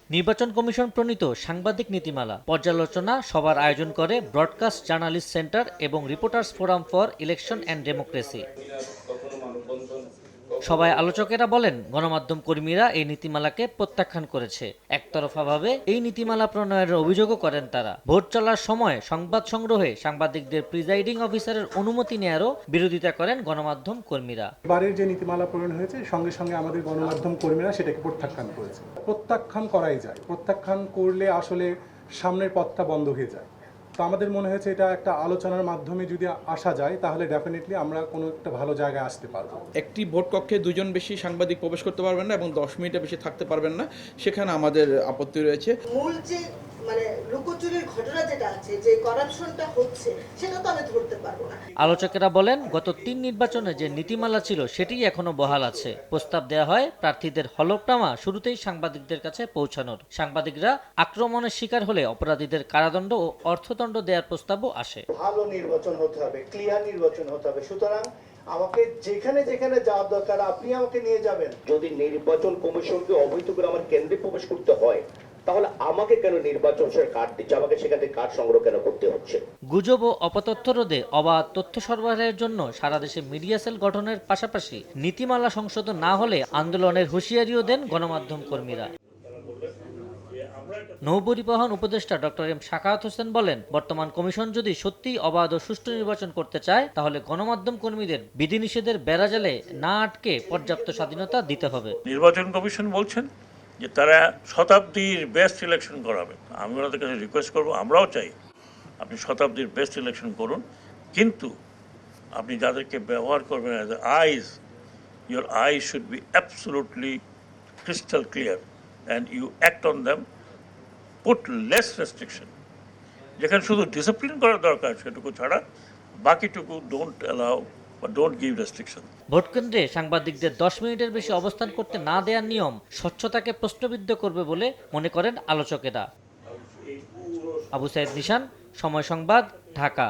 নির্বাচন কমিশন প্রণীত সাংবাদিক নীতিমালা পর্যালোচনা সভার আয়োজন করে ব্রডকাস্ট জার্নালিস্ট সেন্টার এবং reporters forum for election and democracy. সবাই আলোচকেরা বলেন, গণমাধ্যম কর্মীরা এই নীতিমালাকে প্রত্যাখ্যান করেছে। একতরফাভাবে এই নীতিমালা প্রণয়নের অভিযোগও করেন তারা। ভোট চলার সময় সংবাদ সংগ্রহে সাংবাদিকদের প্রিজাইডিং অফিসারের অনুমতি নেয়ারও বিরোধিতা করেন গণমাধ্যম কর্মীরা। এবারের যে নীতিমালা প্রণয়ন হয়েছে সঙ্গে সঙ্গে আমাদের গণমাধ্যম কর্মীরা সেটাকে প্রত্যাখ্যান করেছে। প্রত্যাখ্যান করাই যায়, প্রত্যাখ্যান করলে আসলে সামনের পথটা বন্ধ হয়ে যায়। তো আমাদের মনে হয়েছে এটা একটা আলোচনার মাধ্যমে যদি আসা যায় তাহলে ডেফিনেটলি আমরা কোনো একটা ভালো জায়গায় আসতে পারবো। একটি ভোট কক্ষে দুজন বেশি সাংবাদিক প্রবেশ করতে পারবেন না এবং 10 মিনিটের বেশি থাকতে পারবেন না, সেখানে আমাদের আপত্তি রয়েছে। মূল যে লুকোচুরির ঘটনা যেটা আছে, যে করাপশনটা হচ্ছে, সেটা তো আমি ধরতে পারবো না। আলোচকেরা বলেন, গত 3 নির্বাচনে যে নীতিমালা ছিল সেটিই এখনো বহাল আছে। প্রস্তাব দেওয়া হয় প্রার্থীদের হলফনামা শুরুতেই সাংবাদিকদের কাছে পৌঁছানোর। সাংবাদিকরা আক্রমণের শিকার হলে অপরাধীদের কারাদণ্ড ও অর্থদণ্ড দেওয়ার প্রস্তাবও আসে। ভালো নির্বাচন হতে হবে, ক্লিয়ার নির্বাচন হতে হবে। সুতরাং আমাকে যেখানে যেখানে যাওয়ার দরকার আপনি আমাকে নিয়ে যাবেন। যদি নির্বাচন কমিশনকে অবৈধ করে আমার কেন্দ্রে প্রবেশ করতে হয়, তাহলে আমাকে কেন নির্বাচন কার্ড দিচ্ছে, আমাকে সেখান থেকে কার্ড সংগ্রহ কেন করতে হচ্ছে? গুজব ও অপতথ্য রোধে অবাধ তথ্য সরবরাহের জন্য সারা দেশে মিডিয়া সেল গঠনের পাশাপাশি নীতিমালা সংশোধন না হলে আন্দোলনের হুঁশিয়ারিও দেন গণমাধ্যম কর্মীরা। নৌপরিবহন উপদেষ্টা ডক্টর এম সাখাওয়াত হোসেন বলেন, বর্তমান কমিশন যদি সত্যিই অবাধ ও সুষ্ঠু নির্বাচন করতে চায় তাহলে গণমাধ্যম কর্মীদের বিধিনিষেধের বেড়াজালে না আটকে পর্যাপ্ত স্বাধীনতা দিতে হবে। নির্বাচন কমিশন বলছেন যে তারা শতাব্দীর বেস্ট ইলেকশন করাবে। আমি ওনাদের কাছে রিকোয়েস্ট করবো, আমরাও চাই আপনি শতাব্দীর বেস্ট ইলেকশন করুন, কিন্তু আপনি যাদেরকে ব্যবহার করবেন as eyes, your eyes should be absolutely crystal clear and you act on them, put less restriction. যেখানে শুধু ডিসিপ্লিন করা দরকার সেটুকু ছাড়া বাকিটুকু ডোন্ট অ্যালাউ বা ডোন্ট গিভ রেস্ট্রিকশন। ভোটকেন্দ্রে সাংবাদিকদের 10 মিনিটের বেশি অবস্থান করতে না দেওয়ার নিয়ম স্বচ্ছতাকে প্রশ্নবিদ্ধ করবে বলে মনে করেন আলোচকেরা। আবু সাইদ নিশান, সময় সংবাদ, ঢাকা।